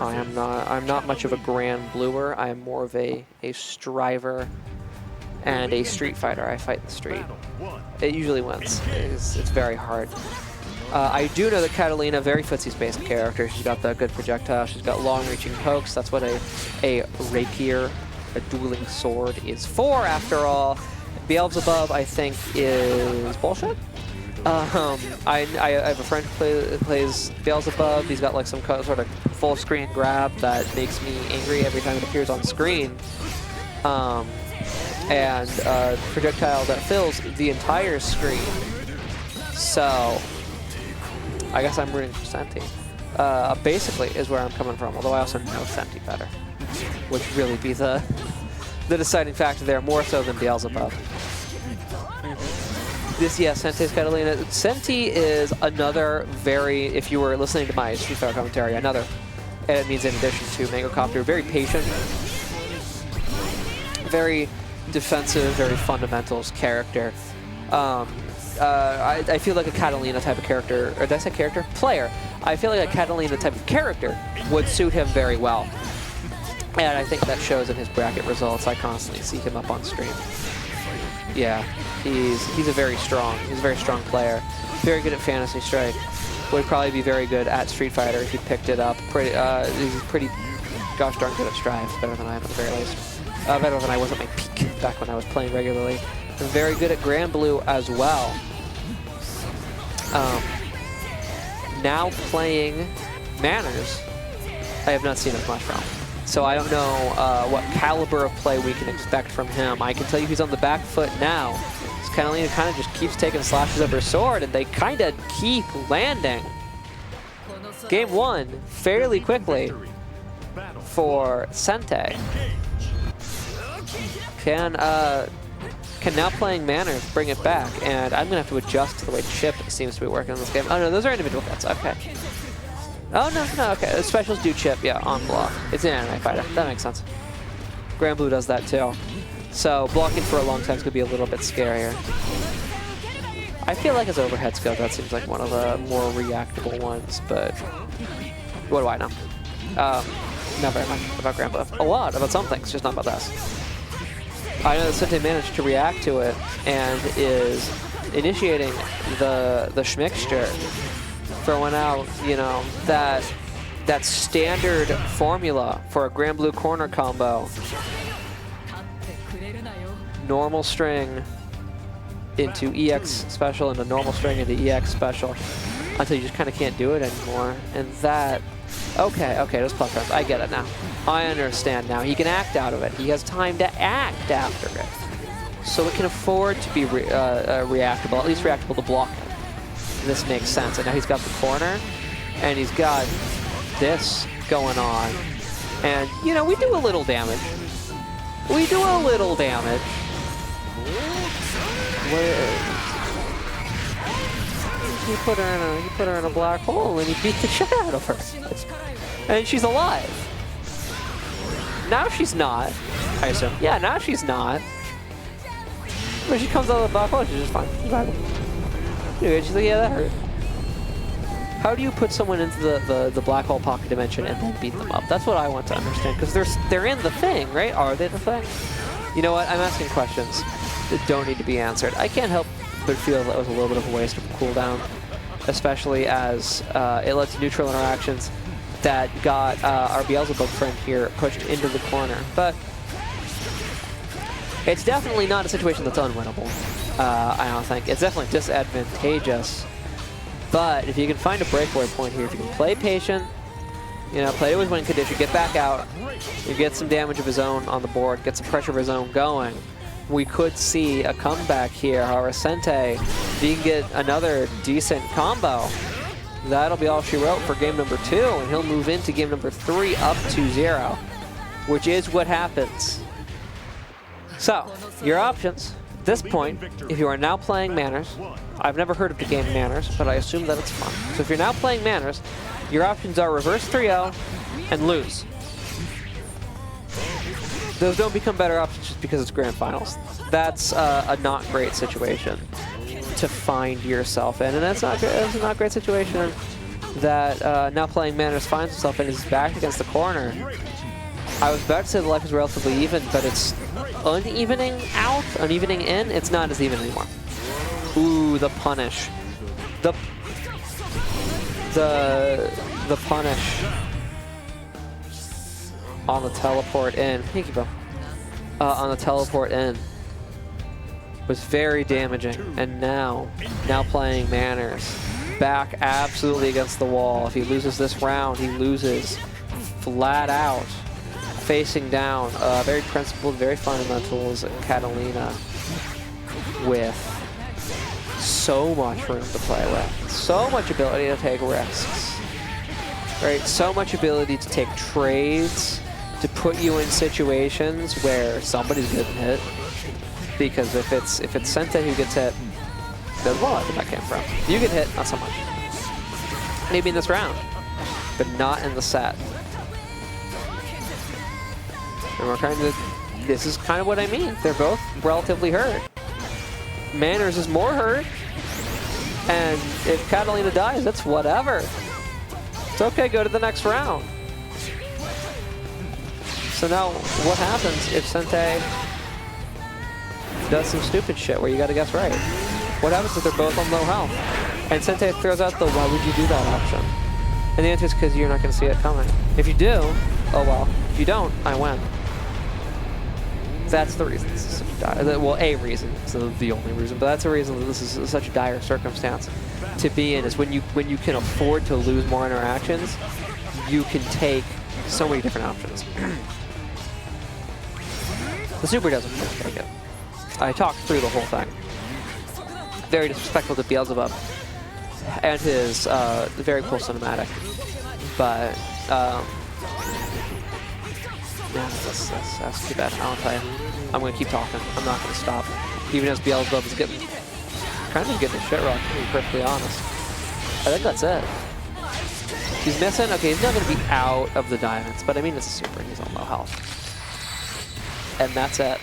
I'm not much of a Grand Bluer. I am more of a striver and a street fighter. I fight in the street. It usually wins. It's very hard. I do know that Katalina, very footsie-based character. She's got the good projectile. She's got long-reaching pokes. That's what a rapier, a dueling sword, is for, after all. Beelzebub, I think, is bullshit. I have a friend who plays Beelzebub. He's got like some sort of full-screen grab that makes me angry every time it appears on screen. And projectile that fills the entire screen. So I guess I'm rooting for Sente. Basically is where I'm coming from, although I also know Sente better, which really be the deciding factor there, more so than Beelzebub. Sente's Katalina. Sente is another very, if you were listening to my Street Fighter commentary, another, and it means in addition to Mango Copter, very patient, very defensive, very fundamentals character. I feel like a Katalina type of character, or did I say character? Player. I feel like a Katalina type of character would suit him very well. And I think that shows in his bracket results. I constantly see him up on stream. Yeah, he's a very strong player. Very good at Fantasy Strike. Would probably be very good at Street Fighter if he picked it up. He's pretty gosh darn good at Strive. Better than I am at the very least. Better than I was at my peak back when I was playing regularly. And very good at Grand Blue as well. Now playing Manners, I have not seen as much from. So I don't know what caliber of play we can expect from him. I can tell you he's on the back foot now. Katalina kind of just keeps taking slashes of her sword, and they kind of keep landing. Game 1, fairly quickly for Sente. Can now playing Manners bring it back, and I'm going to have to adjust to the way Chip seems to be working in this game. Oh no, those are individual hits, okay. Oh no, okay, the specials do Chip, yeah, on block. It's an anime fighter, that makes sense. Grand Blue does that too. So blocking for a long time is going to be a little bit scarier. I feel like his overheads go, that seems like one of the more reactable ones, but what do I know? Not very much about Grand Blue. A lot about some things, just not about this. I know that Sente managed to react to it and is initiating the schmixture, throwing out, you know, that standard formula for a Grand Blue corner combo. Normal string into EX special, into normal string into EX special, until you just kind of can't do it anymore. And that, okay, those plus rounds, I get it now. I understand now. He can act out of it. He has time to act after it. So it can afford to be reactable, at least reactable to block him. This makes sense. And now he's got the corner, and he's got this going on. And, you know, we do a little damage. We do a little damage. You put her in a black hole, and you beat the shit out of her. And she's alive. Now she's not, I assume. Yeah, now she's not. When she comes out of the black hole, she's just fine. Anyway, she's like, yeah, that hurt. How do you put someone into the black hole pocket dimension and then beat them up? That's what I want to understand, because they're in the thing, right? Are they the thing? You know what? I'm asking questions that don't need to be answered. I can't help but feel that was a little bit of a waste of a cooldown, especially as it lets neutral interactions that got our Beelzebub friend here pushed into the corner. But it's definitely not a situation that's unwinnable, I don't think. It's definitely disadvantageous. But if you can find a breakaway point here, if you can play patient, you know, play it with win condition, get back out, you get some damage of his own on the board, get some pressure of his own going, we could see a comeback here. However, Sente, if he can get another decent combo, that'll be all she wrote for game number 2, and he'll move into game number 3 up 2-0, which is what happens. So, your options at this point, if you are now playing Manners, I've never heard of the game Manners, but I assume that it's fun. So if you're now playing Manners, your options are reverse 3-0 and lose. Those don't become better options just because it's grand finals. That's a not great situation to find yourself in, and that's not a great situation that Now Playing Manners finds himself in his back against the corner. I was about to say the life is relatively even, but it's unevening out, unevening in. It's not as even anymore. Ooh, the punish. The punish on the teleport in. Thank you, Bo. On the teleport in was very damaging. And now Playing Manners back absolutely against the wall. If he loses this round, he loses flat out. Facing down, very principled, very fundamentals, Katalina with so much room to play with. So much ability to take risks. Right? So much ability to take trades, to put you in situations where somebody's getting hit. Because if it's Sente who gets hit, there's one where that came from. You get hit, not so much. Maybe in this round, but not in the set. And we're trying to, this is kind of what I mean. They're both relatively hurt. Manners is more hurt. And if Katalina dies, that's whatever. It's okay, go to the next round. So now, what happens if Sente does some stupid shit where you gotta guess right? What happens if they're both on low health? And Sente throws out the, why would you do that option? And the answer is because you're not gonna see it coming. If you do, oh well. If you don't, I win. That's the reason this is such dire, well, a reason, so the only reason, but that's a reason that this is such a dire circumstance to be in, is when you can afford to lose more interactions, you can take so many different options. The super doesn't take it. I talked through the whole thing. Very disrespectful to Beelzebub and his very cool cinematic, but yeah, that's too bad. I'll tell you. I'm going to keep talking. I'm not going to stop. Even as Beelzebub is kind of getting the shit rocked, to be perfectly honest. I think that's it. He's missing. Okay, he's not going to be out of the diamonds, but I mean, it's a super and he's on low health. And that's it.